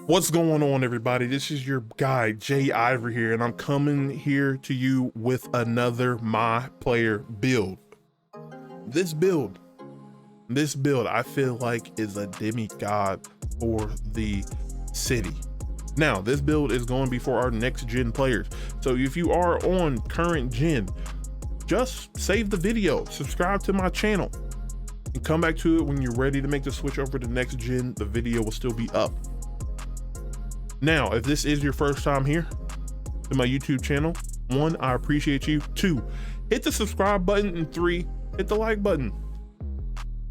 What's going on, everybody? This is your guy Jay Ivory here, and I'm coming here to you with another my player build. This build I feel like is a demigod for the city. Now this build is going to be for our next gen players, so if you are on current gen, just save the video, subscribe to my channel, and come back to it when you're ready to make the switch over to next gen. The video will still be up. Now, if this is your first time here to my YouTube channel, 1, I appreciate you. 2, hit the subscribe button, and 3, hit the like button.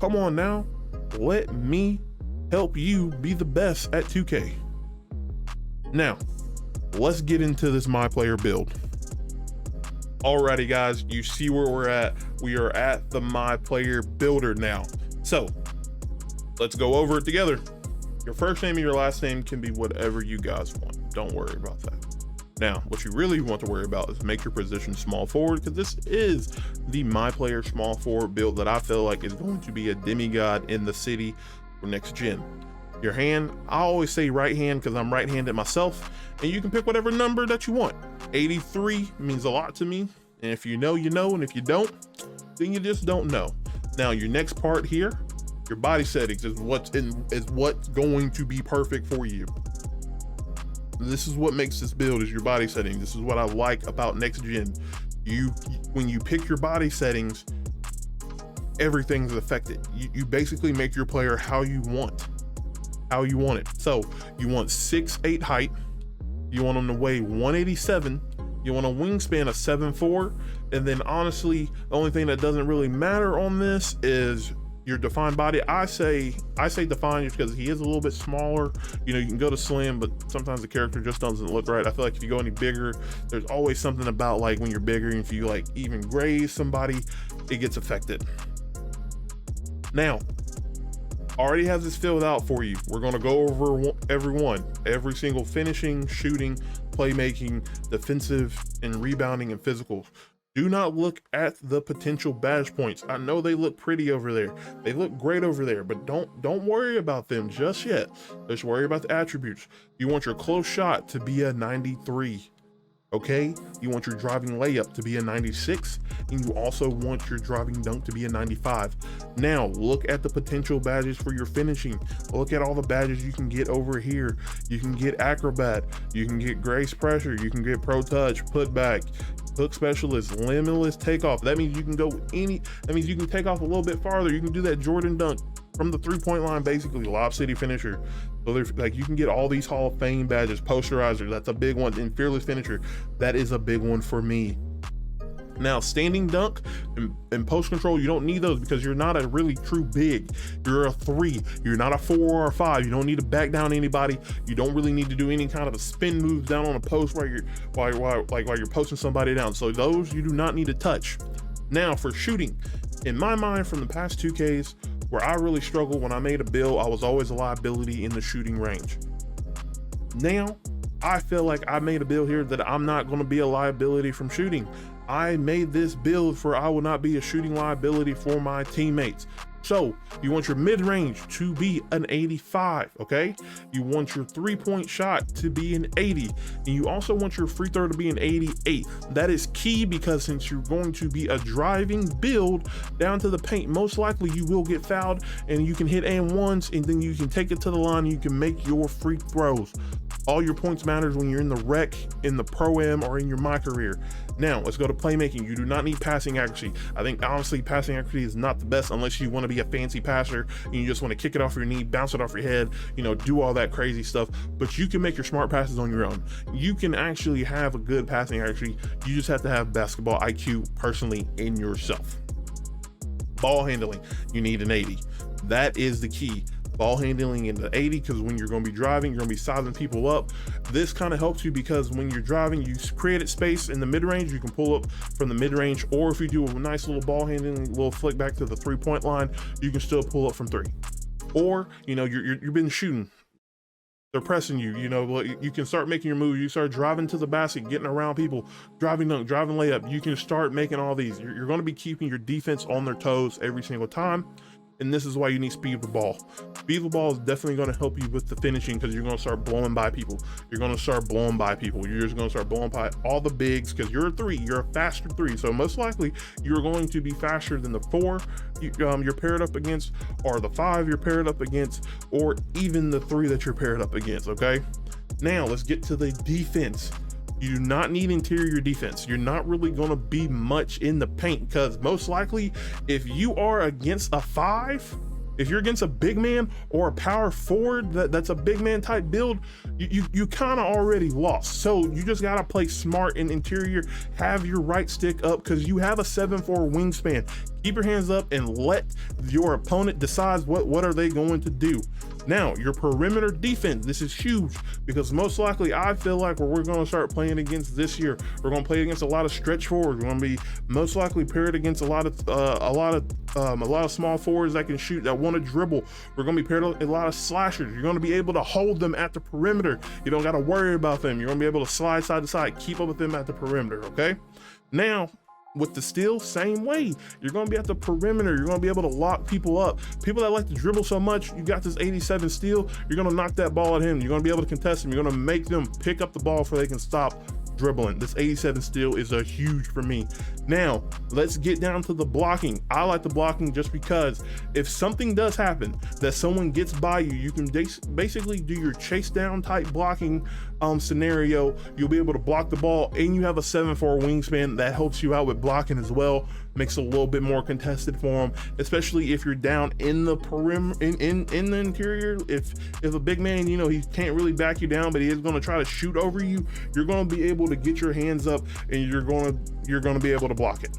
Come on now, let me help you be the best at 2K. Now, let's get into this my player build. Alrighty guys, you see where we're at. We are at the my player builder now. So let's go over it together. Your first name and your last name can be whatever you guys want. Don't worry about that. Now, what you really want to worry about is make your position small forward, because this is the my player small forward build that I feel like is going to be a demigod in the city for next gen. Your hand, I always say right hand because I'm right-handed myself, and you can pick whatever number that you want. 83 means a lot to me, and if you know, you know, and if you don't, then you just don't know. Now, your next part here, your body settings is what's going to be perfect for you. This is what makes this build, is your body setting. This is what I like about next gen. When you pick your body settings, everything's affected. You basically make your player how you want it. So you want 6'8" height, you want them to weigh 187, you want a wingspan of 7'4", and then honestly, the only thing that doesn't really matter on this is your defined body. I say defined just because he is a little bit smaller. You know, you can go to slim, but sometimes the character just doesn't look right. I feel like if you go any bigger, there's always something about like when you're bigger, and if you like even graze somebody, it gets affected. Now, already has this filled out for you. We're going to go over every single finishing, shooting, playmaking, defensive, and rebounding and physical. Do not look at the potential badge points. I know they look pretty over there. They look great over there, but don't worry about them just yet. Just worry about the attributes. You want your close shot to be a 93. Okay, you want your driving layup to be a 96, and you also want your driving dunk to be a 95. Now look at the potential badges for your finishing. Look at all the badges you can get over here. You can get acrobat, you can get grace pressure, you can get pro touch, putback, hook specialist, limitless takeoff. That means you can go that means you can take off a little bit farther. You can do that Jordan dunk from the 3-point line, basically Lob City finisher. So there's like, you can get all these Hall of Fame badges. Posterizer, that's a big one. And fearless finisher, that is a big one for me. Now, standing dunk and post control, you don't need those because you're not a really true big. You're a 3. You're not a 4 or a 5. You don't need to back down anybody. You don't really need to do any kind of a spin moves down on a post while you're posting somebody down. So those you do not need to touch. Now for shooting, in my mind, from the past 2Ks, where I really struggled when I made a build, I was always a liability in the shooting range. Now, I feel like I made a build here that I'm not going to be a liability from shooting. I made this build for I will not be a shooting liability for my teammates. So you want your mid-range to be an 85, okay? You want your 3-point shot to be an 80, and you also want your free throw to be an 88. That is key because since you're going to be a driving build down to the paint, most likely you will get fouled, and you can hit and ones, and then you can take it to the line and you can make your free throws. All your points matters when you're in the rec, in the pro-am, or in your my career. Now let's go to playmaking. You do not need passing accuracy. I think honestly passing accuracy is not the best unless you want to be a fancy passer and you just want to kick it off your knee, bounce it off your head, you know, do all that crazy stuff. But you can make your smart passes on your own. You can actually have a good passing accuracy. You just have to have basketball IQ personally in yourself. Ball handling, you need an 80. That is the key. Ball handling in the 80, because when you're going to be driving, you're going to be sizing people up. This kind of helps you because when you're driving, you created space in the mid-range, you can pull up from the mid-range, or if you do a nice little ball handling, little flick back to the 3-point line, you can still pull up from 3. Or, you know, you've been shooting, they're pressing you, you know, you can start making your move. You start driving to the basket, getting around people, driving dunk, driving layup. You can start making all these. You're going to be keeping your defense on their toes every single time. And this is why you need speed of the ball. Speed of the ball is definitely going to help you with the finishing, because you're going to start blowing by people. You're just going to start blowing by all the bigs, because you're a 3. You're a faster 3. So most likely you're going to be faster than the 4 you're paired up against, or the 5 you're paired up against, or even the 3 that you're paired up against. Okay, now let's get to the defense. You do not need interior defense. You're not really going to be much in the paint, because most likely if you are against a 5, if you're against a big man or a power forward that's a big man type build, you kind of already lost. So you just got to play smart in interior, have your right stick up, because you have a 7'4" wingspan. Keep your hands up and let your opponent decide what are they going to do. Now, your perimeter defense, this is huge, because most likely I feel like where we're going to start playing against this year, we're going to play against a lot of stretch forwards. We're going to be most likely paired against a lot of small forwards that can shoot, that want to dribble. We're going to be paired with a lot of slashers. You're going to be able to hold them at the perimeter. You don't got to worry about them. You're going to be able to slide side to side, keep up with them at the perimeter. Okay. Now, with the steal, same way. You're going to be at the perimeter. You're going to be able to lock people up. People that like to dribble so much, you got this 87 steal, you're going to knock that ball at him. You're going to be able to contest him. You're going to make them pick up the ball so they can stop dribbling. This 87 steal is a huge for me. Now, let's get down to the blocking. I like the blocking just because if something does happen that someone gets by you, you can basically do your chase down type blocking scenario. You'll be able to block the ball, and you have a 7'4" wingspan that helps you out with blocking as well. Makes it a little bit more contested for them, especially if you're down in the perimeter, in the interior. If a big man, you know, he can't really back you down, but he is going to try to shoot over you, you're going to be able to get your hands up, and you're going to be able to block it.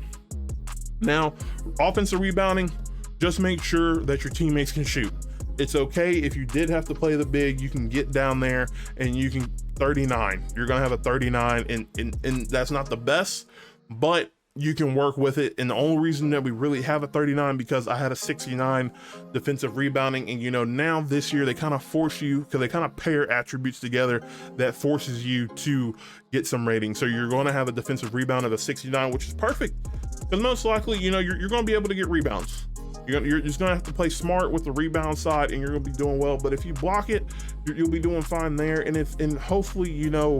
Now, offensive rebounding, just make sure that your teammates can shoot. It's okay if you did have to play the big, you can get down there and you can 39. You're gonna have a 39, and that's not the best, but you can work with it. And the only reason that we really have a 39 because I had a 69 defensive rebounding, and you know, now this year they kind of force you, because they kind of pair attributes together that forces you to get some rating. So you're going to have a defensive rebound of a 69, which is perfect, because most likely, you know, you're going to be able to get rebounds. You're just gonna have to play smart with the rebound side, and you're gonna be doing well. But if you block it, you'll be doing fine there. And hopefully, you know,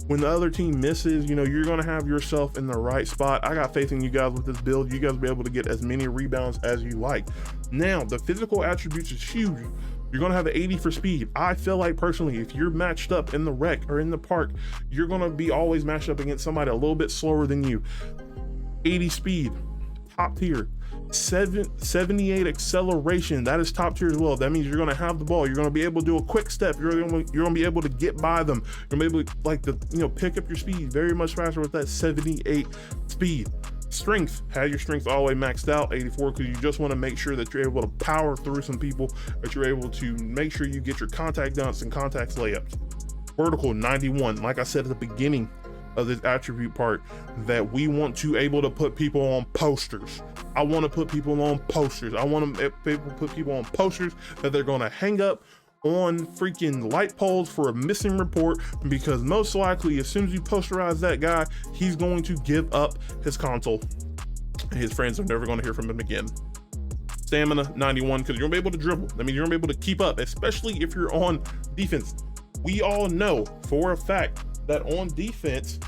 when the other team misses, you know, you're gonna have yourself in the right spot. I got faith in you guys with this build. You guys will be able to get as many rebounds as you like. Now, the physical attributes is huge. You're gonna have an 80 for speed. I feel like personally, if you're matched up in the rec or in the park, you're gonna be always matched up against somebody a little bit slower than you. 80 speed, top tier. 78 acceleration, that is top tier as well. That means you're going to have the ball, you're going to be able to do a quick step, you're going to be able to get by them, you're going to be able to, like, the, you know, pick up your speed very much faster with that 78 speed. Strength, have your strength all the way maxed out, 84, because you just want to make sure that you're able to power through some people, that you're able to make sure you get your contact dunks and contacts layups. Vertical, 91. Like I said at the beginning of this attribute part, that we want to able to put people on posters. I want to put people on posters. I want to put people on posters that they're going to hang up on freaking light poles for a missing report, because most likely as soon as you posterize that guy, he's going to give up his console, and his friends are never going to hear from him again. Stamina, 91, because you're gonna be able to dribble. I mean, you're gonna be able to keep up, especially if you're on defense. We all know for a fact that on defense,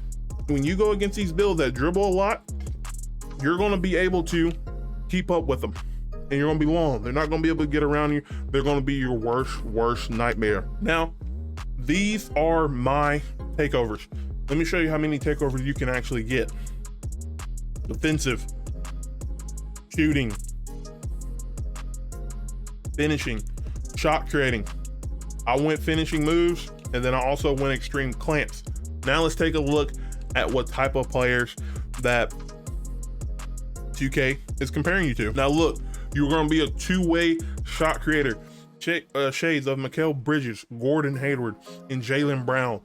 when you go against these builds that dribble a lot, you're going to be able to keep up with them, and you're going to be long. They're not going to be able to get around you. They're going to be your worst nightmare. Now, these are my takeovers. Let me show you how many takeovers you can actually get. Defensive, shooting, finishing, shot creating. I went finishing moves, and then I also went extreme clamps. Now let's take a look at what type of players that 2K is comparing you to. Now look, you're going to be a two-way shot creator. Shades of Mikal Bridges, Gordon Hayward, and Jaylen Brown.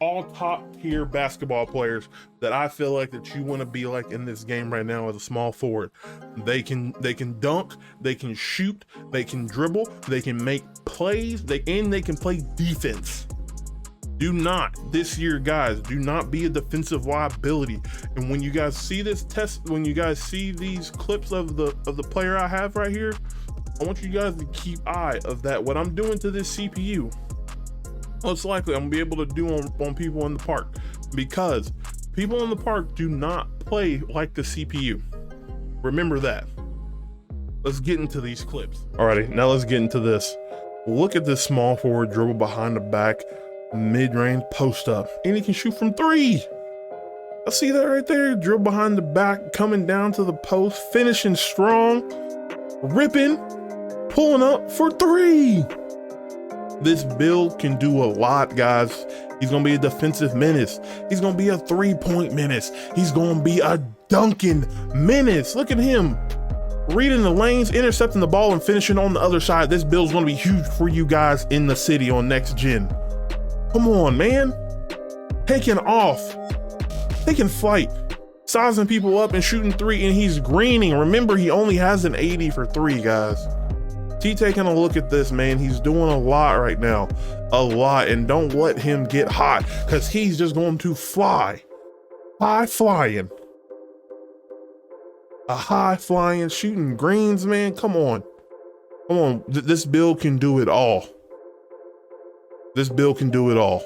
All top tier basketball players that I feel like that you want to be like in this game right now as a small forward. They can dunk, they can shoot, they can dribble, they can make plays, they can play defense. Do not, this year, guys, do not be a defensive liability. And when you guys see this test, when you guys see these clips of the player I have right here, I want you guys to keep eye of that. What I'm doing to this CPU, most likely I'm gonna be able to do on people in the park, because people in the park do not play like the CPU. Remember that. Let's get into these clips. Alrighty, now let's get into this. Look at this small forward dribble behind the back, mid-range post up, and he can shoot from 3. I see that right there. Dribble behind the back, coming down to the post, finishing strong, ripping, pulling up for 3. This build can do a lot, guys. He's gonna be a defensive menace. He's gonna be a 3-point menace. He's gonna be a dunking menace. Look at him. Reading the lanes, intercepting the ball, and finishing on the other side. This build's gonna be huge for you guys in the city on next gen. Come on, man. Taking off, taking flight, sizing people up and shooting 3, and he's greening. Remember, he only has an 80 for 3, guys. Keep taking a look at this, man. He's doing a lot right now, a lot, and don't let him get hot, because he's just going to fly. High flying. A high flying, shooting greens, man. Come on. Come on. This build can do it all. This build can do it all.